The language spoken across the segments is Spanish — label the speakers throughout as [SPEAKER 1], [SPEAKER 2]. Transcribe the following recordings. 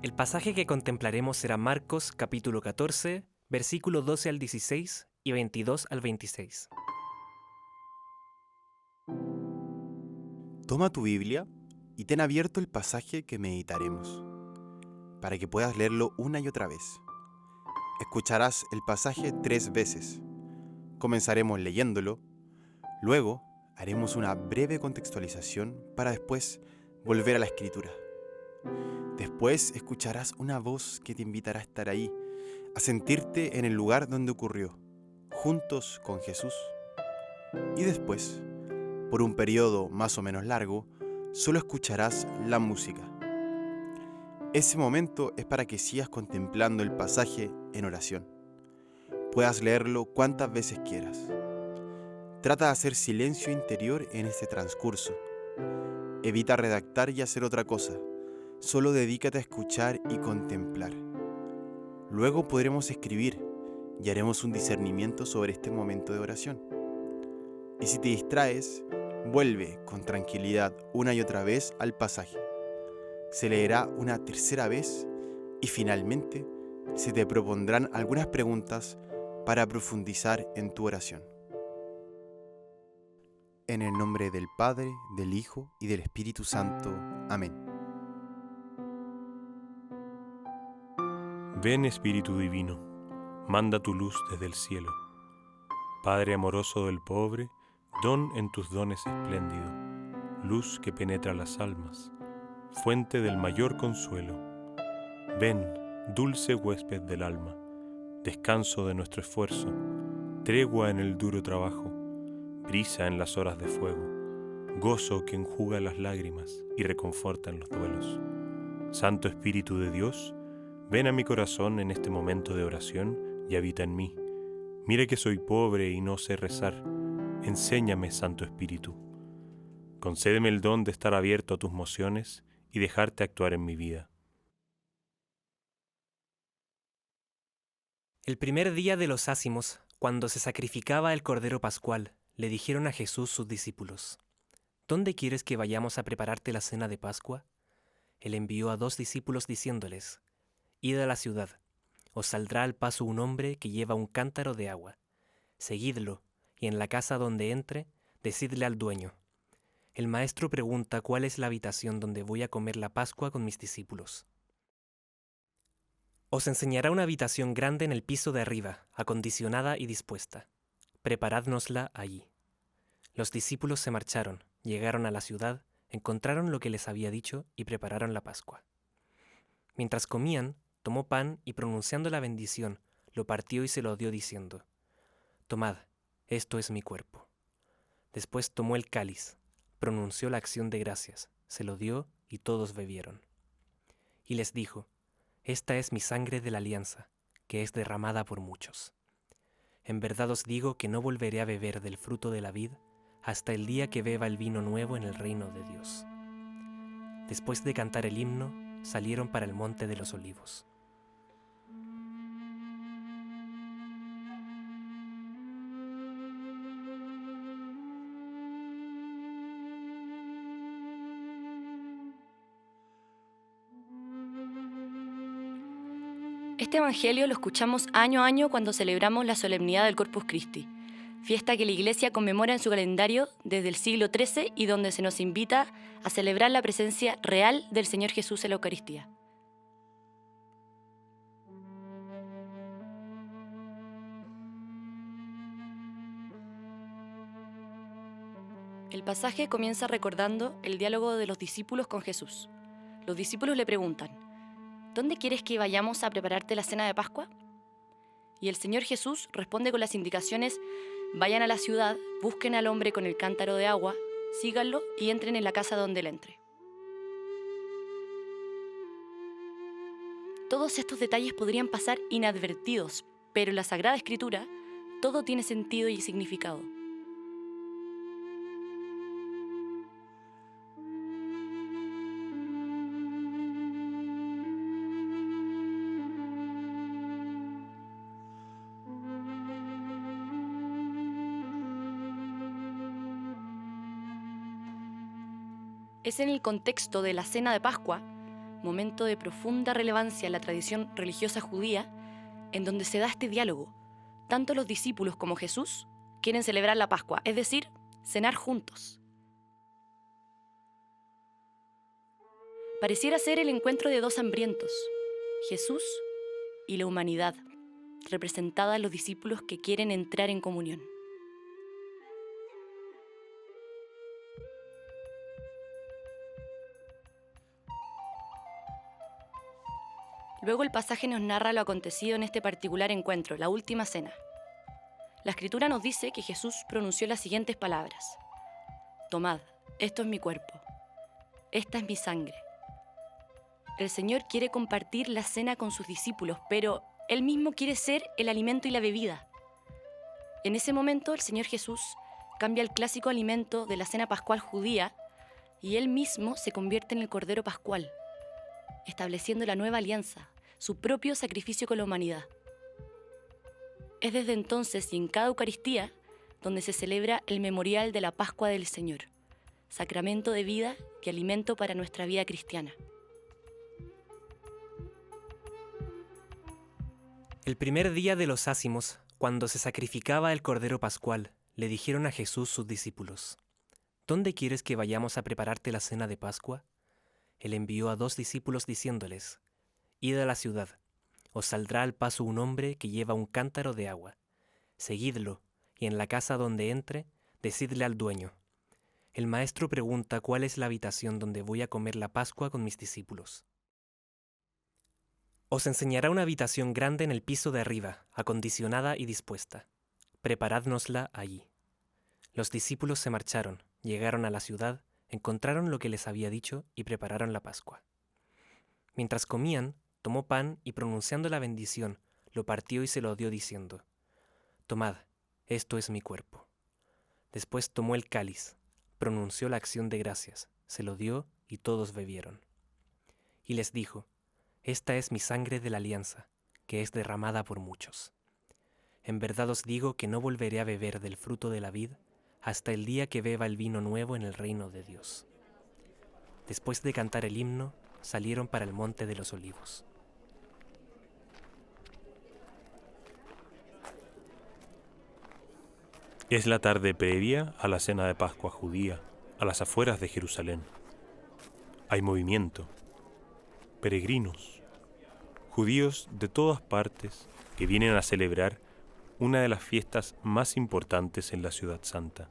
[SPEAKER 1] El pasaje que contemplaremos será Marcos capítulo 14, versículo 12 al 16 y 22 al 26.
[SPEAKER 2] Toma tu Biblia y ten abierto el pasaje que meditaremos, para que puedas leerlo una y otra vez. Escucharás el pasaje 3 veces. Comenzaremos leyéndolo, luego haremos una breve contextualización para después volver a la escritura. Después escucharás una voz que te invitará a estar ahí, a sentirte en el lugar donde ocurrió, juntos con Jesús. Y después, por un periodo más o menos largo, solo escucharás la música. Ese momento es para que sigas contemplando el pasaje en oración. Puedas leerlo cuantas veces quieras. Trata de hacer silencio interior en este transcurso. Evita redactar y hacer otra cosa. Solo dedícate a escuchar y contemplar. Luego podremos escribir y haremos un discernimiento sobre este momento de oración. Y si te distraes, vuelve con tranquilidad una y otra vez al pasaje. Se leerá una tercera vez y finalmente se te propondrán algunas preguntas para profundizar en tu oración. En el nombre del Padre, del Hijo y del Espíritu Santo. Amén.
[SPEAKER 3] Ven Espíritu Divino, manda tu luz desde el cielo. Padre amoroso del pobre, don en tus dones espléndido, luz que penetra las almas, fuente del mayor consuelo. Ven, dulce huésped del alma, descanso de nuestro esfuerzo, tregua en el duro trabajo, brisa en las horas de fuego, gozo que enjuga las lágrimas y reconforta en los duelos. Santo Espíritu de Dios, ven a mi corazón en este momento de oración y habita en mí. Mira que soy pobre y no sé rezar. Enséñame, Santo Espíritu. Concédeme el don de estar abierto a tus mociones y dejarte actuar en mi vida.
[SPEAKER 1] El primer día de los ácimos, cuando se sacrificaba el Cordero Pascual, le dijeron a Jesús sus discípulos: ¿Dónde quieres que vayamos a prepararte la cena de Pascua? Él envió a 2 discípulos diciéndoles: Id a la ciudad, os saldrá al paso un hombre que lleva un cántaro de agua. Seguidlo, y en la casa donde entre, decidle al dueño: el maestro pregunta cuál es la habitación donde voy a comer la Pascua con mis discípulos. Os enseñará una habitación grande en el piso de arriba, acondicionada y dispuesta. Preparádnosla allí. Los discípulos se marcharon, llegaron a la ciudad, encontraron lo que les había dicho y prepararon la Pascua. Mientras comían, tomó pan y pronunciando la bendición, lo partió y se lo dio diciendo: Tomad, esto es mi cuerpo. Después tomó el cáliz, pronunció la acción de gracias, se lo dio y todos bebieron. Y les dijo: Esta es mi sangre de la alianza, que es derramada por muchos. En verdad os digo que no volveré a beber del fruto de la vid hasta el día que beba el vino nuevo en el reino de Dios. Después de cantar el himno, salieron para el monte de los olivos.
[SPEAKER 4] Este evangelio lo escuchamos año a año cuando celebramos la solemnidad del Corpus Christi, fiesta que la Iglesia conmemora en su calendario desde el siglo XIII y donde se nos invita a celebrar la presencia real del Señor Jesús en la Eucaristía. El pasaje comienza recordando el diálogo de los discípulos con Jesús. Los discípulos le preguntan: ¿Dónde quieres que vayamos a prepararte la cena de Pascua? Y el Señor Jesús responde con las indicaciones: vayan a la ciudad, busquen al hombre con el cántaro de agua, síganlo y entren en la casa donde él entre. Todos estos detalles podrían pasar inadvertidos, pero en la Sagrada Escritura todo tiene sentido y significado. Es en el contexto de la cena de Pascua momento de profunda relevancia en la tradición religiosa judía, en donde se da este diálogo. Tanto los discípulos como Jesús quieren celebrar la Pascua, es decir, cenar juntos. Pareciera ser el encuentro de dos hambrientos, Jesús y la humanidad, representada en los discípulos que quieren entrar en comunión. Luego el pasaje nos narra lo acontecido en este particular encuentro, la última cena. La Escritura nos dice que Jesús pronunció las siguientes palabras: Tomad, esto es mi cuerpo, esta es mi sangre. El Señor quiere compartir la cena con sus discípulos, pero Él mismo quiere ser el alimento y la bebida. En ese momento el Señor Jesús cambia el clásico alimento de la cena pascual judía y Él mismo se convierte en el Cordero Pascual, estableciendo la nueva alianza, su propio sacrificio con la humanidad. Es desde entonces y en cada Eucaristía donde se celebra el memorial de la Pascua del Señor, sacramento de vida y alimento para nuestra vida cristiana.
[SPEAKER 1] El primer día de los ácimos, cuando se sacrificaba el Cordero Pascual, le dijeron a Jesús sus discípulos: ¿Dónde quieres que vayamos a prepararte la cena de Pascua? Él envió a 2 discípulos diciéndoles: Id a la ciudad, os saldrá al paso un hombre que lleva un cántaro de agua. Seguidlo, y en la casa donde entre, decidle al dueño: el maestro pregunta cuál es la habitación donde voy a comer la Pascua con mis discípulos. Os enseñará una habitación grande en el piso de arriba, acondicionada y dispuesta. Preparádnosla allí. Los discípulos se marcharon, llegaron a la ciudad, encontraron lo que les había dicho y prepararon la Pascua. Mientras comían, tomó pan y pronunciando la bendición, lo partió y se lo dio diciendo: Tomad, esto es mi cuerpo. Después tomó el cáliz, pronunció la acción de gracias, se lo dio y todos bebieron. Y les dijo: Esta es mi sangre de la alianza, que es derramada por muchos. En verdad os digo que no volveré a beber del fruto de la vid hasta el día que beba el vino nuevo en el reino de Dios. Después de cantar el himno, salieron para el monte de los olivos.
[SPEAKER 3] Es la tarde previa a la cena de Pascua judía, a las afueras de Jerusalén. Hay movimiento, peregrinos, judíos de todas partes que vienen a celebrar una de las fiestas más importantes en la Ciudad Santa.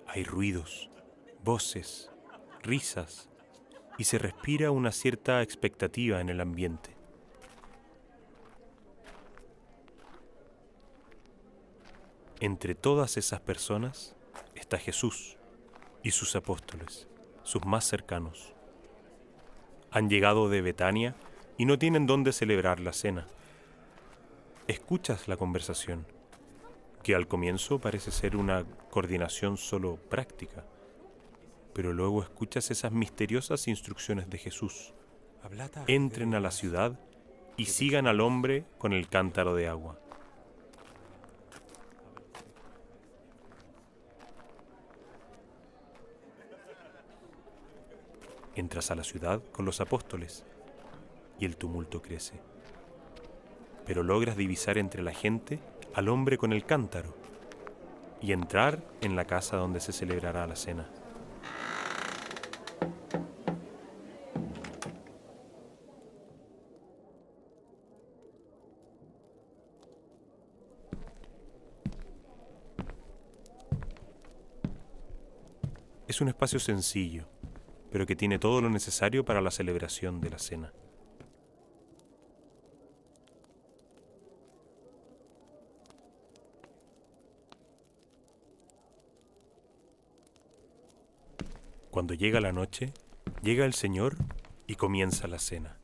[SPEAKER 3] Hay ruidos, voces, risas, y se respira una cierta expectativa en el ambiente. Entre todas esas personas está Jesús y sus apóstoles, sus más cercanos. Han llegado de Betania y no tienen dónde celebrar la cena. Escuchas la conversación, que al comienzo parece ser una coordinación solo práctica, pero luego escuchas esas misteriosas instrucciones de Jesús. Entren a la ciudad y sigan al hombre con el cántaro de agua. Entras a la ciudad con los apóstoles y el tumulto crece, pero logras divisar entre la gente al hombre con el cántaro y entrar en la casa donde se celebrará la cena. Es un espacio sencillo, pero que tiene todo lo necesario para la celebración de la cena. Cuando llega la noche, llega el Señor y comienza la cena.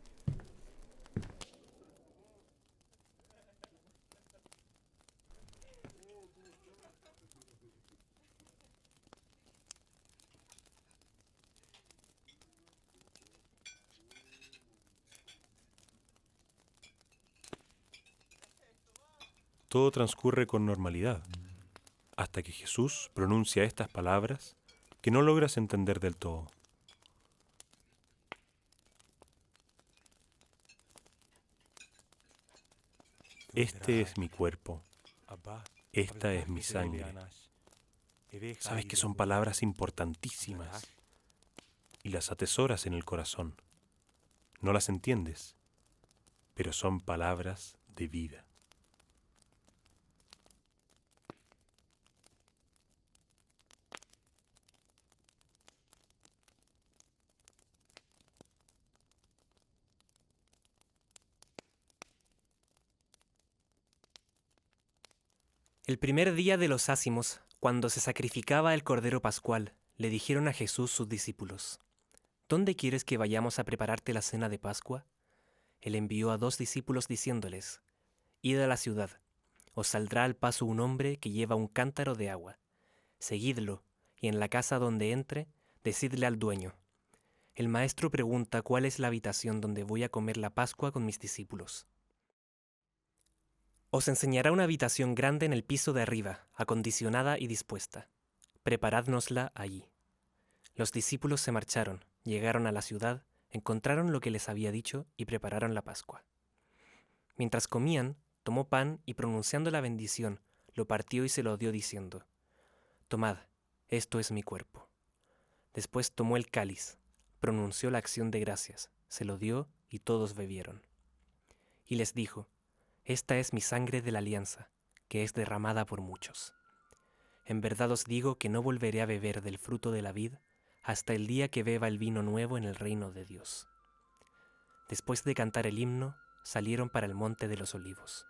[SPEAKER 3] Todo transcurre con normalidad, hasta que Jesús pronuncia estas palabras que no logras entender del todo. Este es mi cuerpo, esta es mi sangre. Sabes que son palabras importantísimas y las atesoras en el corazón. No las entiendes, pero son palabras de vida.
[SPEAKER 1] El primer día de los ázimos, cuando se sacrificaba el Cordero Pascual, le dijeron a Jesús sus discípulos: ¿Dónde quieres que vayamos a prepararte la cena de Pascua? Él envió a 2 discípulos diciéndoles: Id a la ciudad, os saldrá al paso un hombre que lleva un cántaro de agua. Seguidlo, y en la casa donde entre, decidle al dueño: El maestro pregunta cuál es la habitación donde voy a comer la Pascua con mis discípulos. Os enseñará una habitación grande en el piso de arriba, acondicionada y dispuesta. Preparádnosla allí. Los discípulos se marcharon, llegaron a la ciudad, encontraron lo que les había dicho y prepararon la Pascua. Mientras comían, tomó pan y pronunciando la bendición, lo partió y se lo dio diciendo: Tomad, esto es mi cuerpo. Después tomó el cáliz, pronunció la acción de gracias, se lo dio y todos bebieron. Y les dijo: Esta es mi sangre de la alianza, que es derramada por muchos. En verdad os digo que no volveré a beber del fruto de la vid hasta el día que beba el vino nuevo en el reino de Dios. Después de cantar el himno, salieron para el monte de los olivos.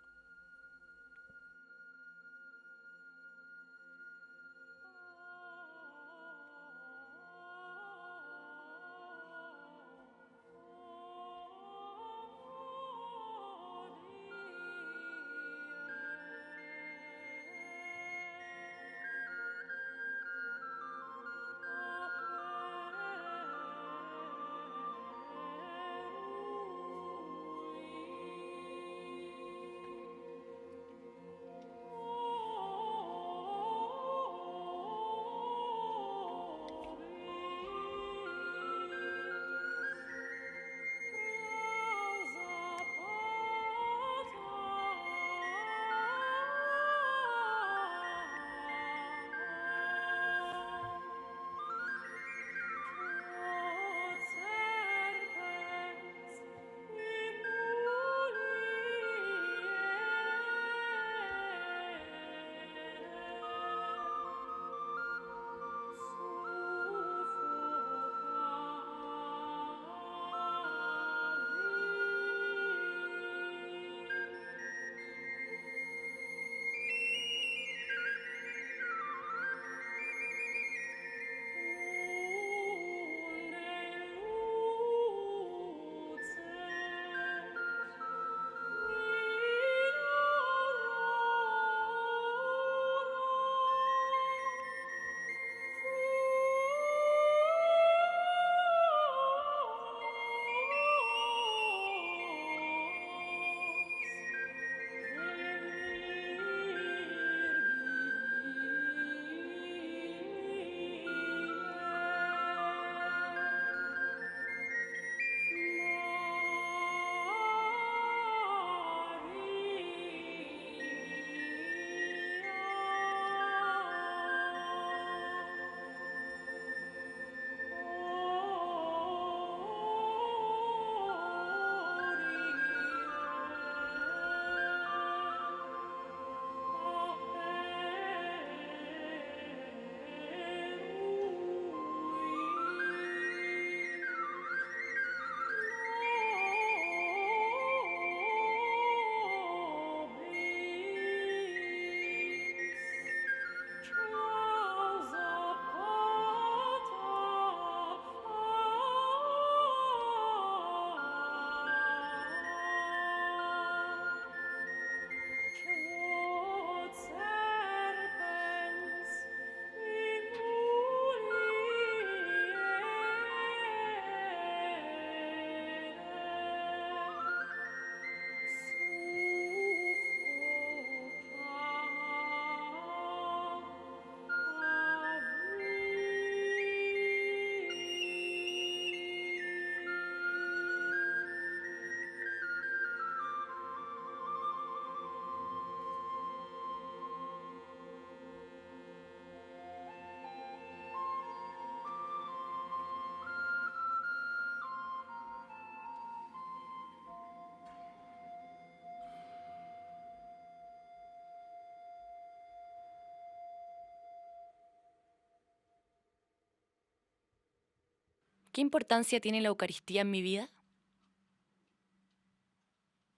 [SPEAKER 4] ¿Qué importancia tiene la Eucaristía en mi vida?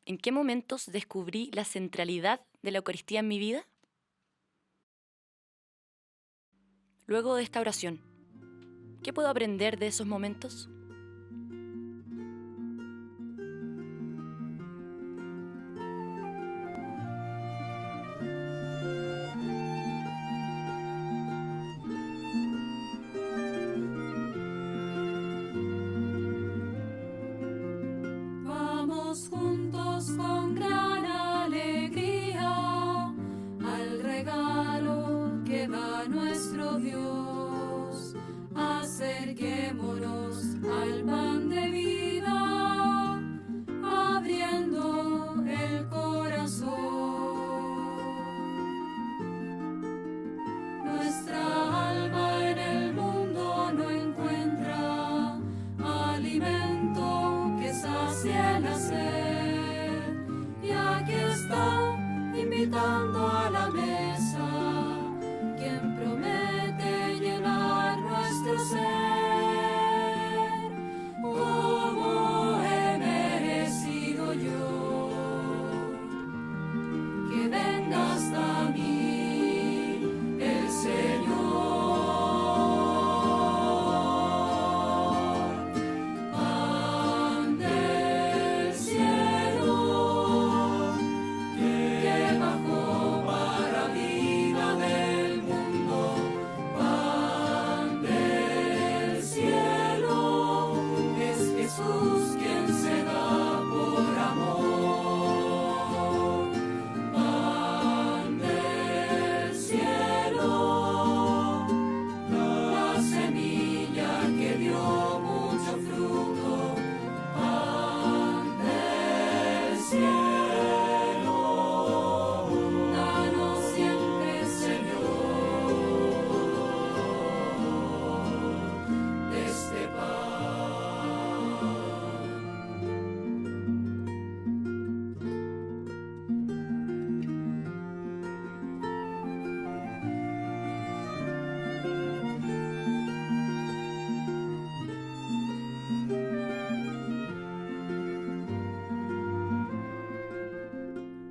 [SPEAKER 4] ¿En qué momentos descubrí la centralidad de la Eucaristía en mi vida? Luego de esta oración, ¿qué puedo aprender de esos momentos?
[SPEAKER 5] Vamos juntos con gran alegría al regalo que da nuestro Dios. Acerquémonos al pan de vida, abriendo el corazón. Nuestra alma en el mundo no encuentra alimento que sacie la sed, y aquí está invitando a la mesa quien promete llenar nuestro ser. Como he merecido yo que venga hasta mí el Señor. Pan del cielo que bajó para vida del mundo. Pan del cielo es Jesús quien se da por amor. Pan del cielo, la semilla que dio mucho fruto. Pan del cielo, danos siempre, Señor, de este pan.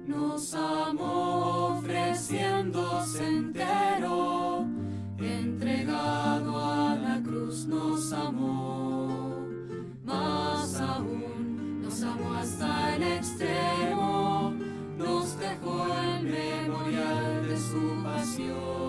[SPEAKER 5] Nos amó ofreciéndose entero, entregado a la cruz nos amó. Más aún nos amó hasta el extremo, nos dejó el memorial de su pasión.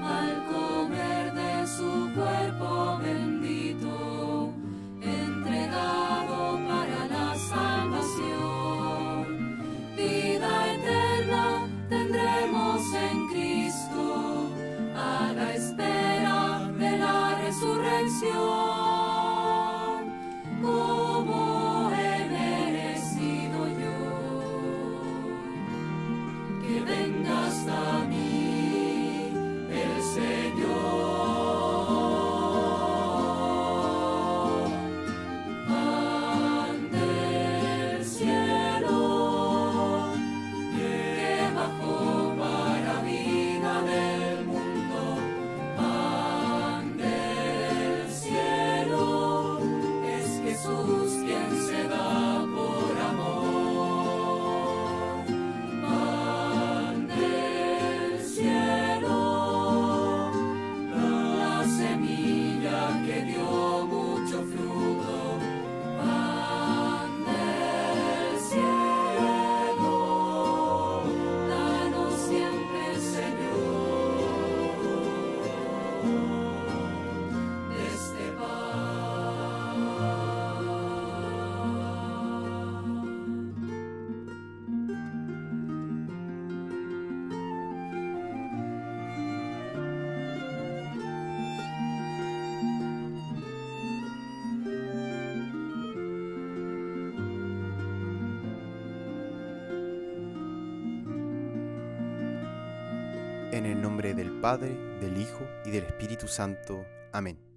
[SPEAKER 5] Al comer de su cuerpo bendito, entregado para la salvación, vida eterna tendremos en Cristo, a la espera de la resurrección. Como he merecido yo que venga hasta mí el Señor. Pan del cielo que bajó para vida del mundo. Pan del cielo es Jesús quien se da por amor. Pan del cielo, la semilla que dio mucho fruto. Pan del cielo, danos siempre, Señor, de este pan.
[SPEAKER 2] En el nombre del Padre, del Hijo y del Espíritu Santo. Amén.